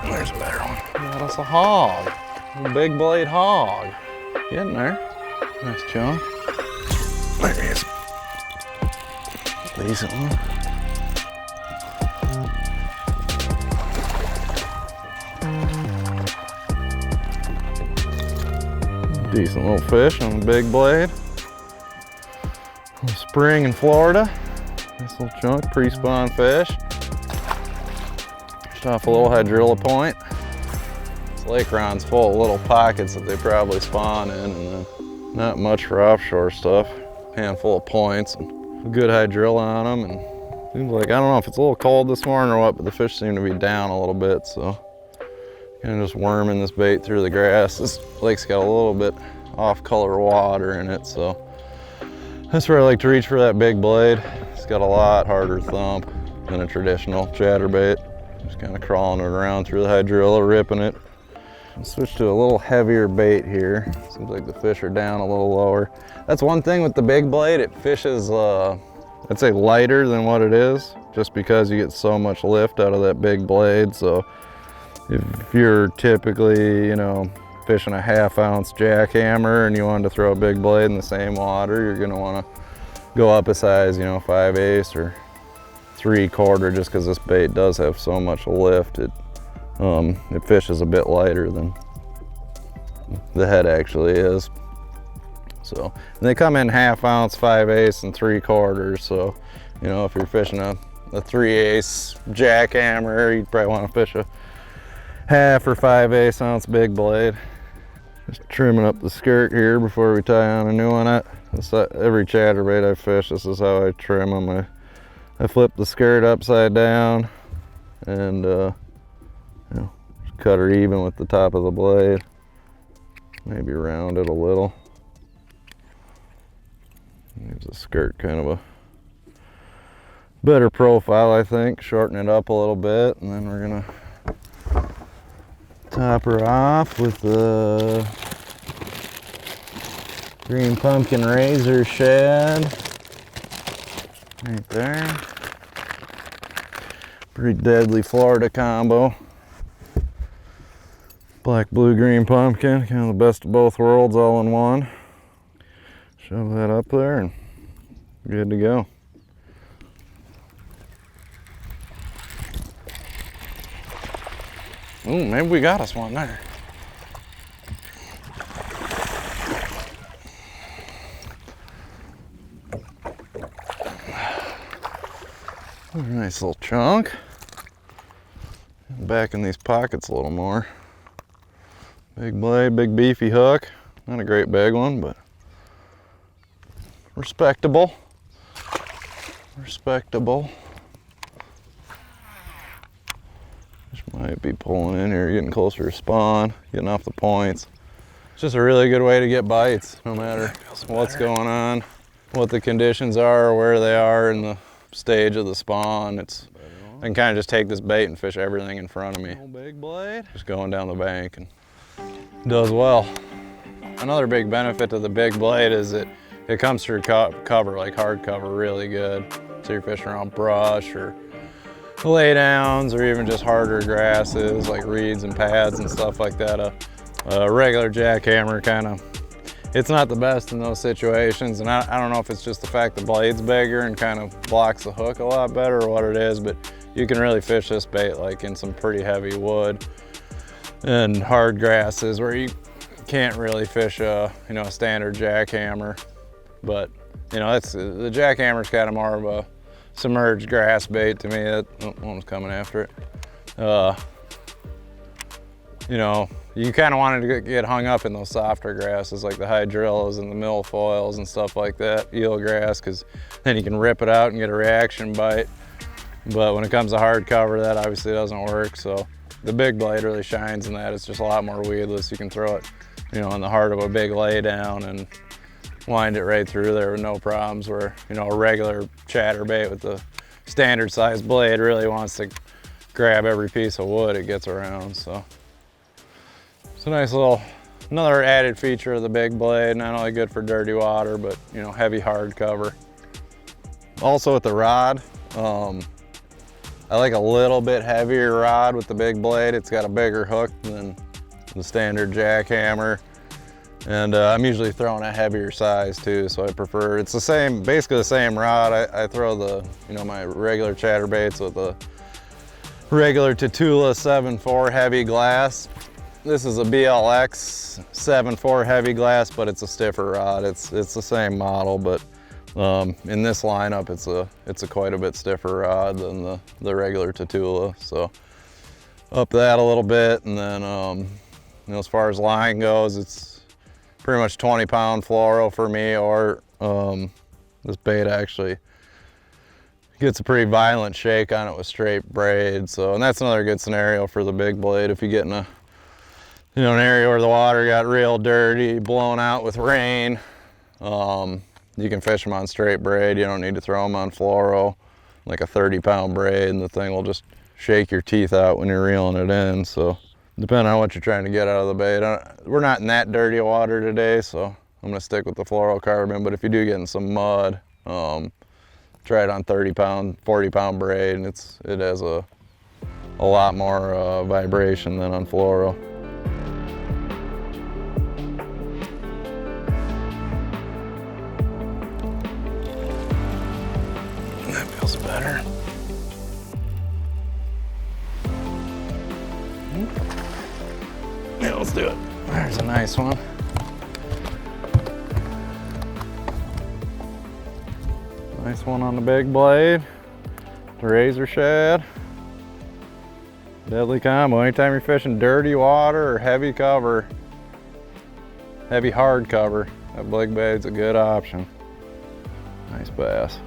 There's a better one. Got us a hog. A big blade hog. Getting there. Nice chunk. There he is. Decent one. Decent little fish on the big blade. Spring in Florida. Nice little chunk, pre-spawn fish. Just off a little hydrilla point. This lake round's full of little pockets that they probably spawn in, and then not much for offshore stuff. Handful of points and a good hydrilla on them, and seems like, I don't know if it's a little cold this morning or what, but the fish seem to be down a little bit, so kind of just worming this bait through the grass. This lake's got a little bit off-color water in it, so that's where I like to reach for that big blade. It's got a lot harder thump than a traditional chatterbait. Just kind of crawling it around through the hydrilla, ripping it. I'll switch to a little heavier bait here. Seems like the fish are down a little lower. That's one thing with the big blade, it fishes, I'd say lighter than what it is, just because you get so much lift out of that big blade. So if you're typically, you know, fishing a 1/2 ounce jackhammer and you wanted to throw a big blade in the same water, you're gonna wanna go up a size, you know, 5/8 or 3/4, just because this bait does have so much lift. It fishes a bit lighter than the head actually is. So, and they come in 1/2 ounce, 5/8, and 3/4. So, you know, if you're fishing a 3/8 jackhammer, you'd probably want to fish a 1/2 or 5/8 ounce big blade. Just trimming up the skirt here before we tie on a new one. Every chatterbait I fish, this is how I trim them. I flip the skirt upside down and you know, just cut her even with the top of the blade. Maybe round it a little. Gives the skirt kind of a better profile, I think. Shorten it up a little bit, and then we're gonna top her off with the green pumpkin razor shad right there. Pretty deadly Florida combo. Black, blue, green pumpkin, kind of the best of both worlds all in one. Shove that up there and good to go. Ooh, maybe we got us one there. Nice little chunk. Back in these pockets a little more. Big blade, big beefy hook. Not a great big one, but respectable. Respectable. Just might be pulling in here, getting closer to spawn, getting off the points. It's just a really good way to get bites, no matter what's going on, what the conditions are, or where they are in the stage of the spawn. I can kind of just take this bait and fish everything in front of me. Big blade. Just going down the bank, and does well. Another big benefit to the big blade is it comes through cover, like hard cover, really good. So you're fishing around brush or lay downs, or even just harder grasses like reeds and pads and stuff like that. A regular jackhammer kind of, it's not the best in those situations. And I don't know if it's just the fact the blade's bigger and kind of blocks the hook a lot better or what it is, but you can really fish this bait like in some pretty heavy wood and hard grasses where you can't really fish a, you know, a standard jackhammer. But, you know, the jackhammer's kind of more of a submerged grass bait to me. That one's coming after it. You know, you kind of wanted to get hung up in those softer grasses like the hydrillas and the milfoils and stuff like that, eelgrass, because then you can rip it out and get a reaction bite. But when it comes to hard cover, that obviously doesn't work. So the big blade really shines in that. It's just a lot more weedless. You can throw it, you know, in the heart of a big lay down and wind it right through there with no problems, where, you know, a regular chatterbait with the standard size blade really wants to grab every piece of wood it gets around. So it's a nice little, another added feature of the big blade. Not only good for dirty water, but, you know, heavy hard cover. Also with the rod, I like a little bit heavier rod with the big blade. It's got a bigger hook than the standard jackhammer. And I'm usually throwing a heavier size too, so I prefer, it's the same, basically the same rod. I throw the, you know, my regular chatterbaits with a regular Tatula 7.4 heavy glass. This is a BLX 7.4 heavy glass, but it's a stiffer rod. It's the same model, but in this lineup, it's a quite a bit stiffer rod than the regular Tatula. So up that a little bit, and then you know, as far as line goes, it's pretty much 20-pound fluoro for me, or this bait actually gets a pretty violent shake on it with straight braid. So, and that's another good scenario for the big blade. If you get in a, you know, an area where the water got real dirty, blown out with rain, you can fish them on straight braid. You don't need to throw them on fluoro, like a 30-pound braid, and the thing will just shake your teeth out when you're reeling it in. So depending on what you're trying to get out of the bait. We're not in that dirty water today, so I'm gonna stick with the fluorocarbon, but if you do get in some mud, try it on 30-pound, 40-pound braid, and it has a lot more vibration than on fluoro. That feels better. Yeah, let's do it. There's a nice one. Nice one on the big blade. The razor shad. Deadly combo. Anytime you're fishing dirty water or heavy cover, heavy hard cover, that big blade's a good option. Nice bass.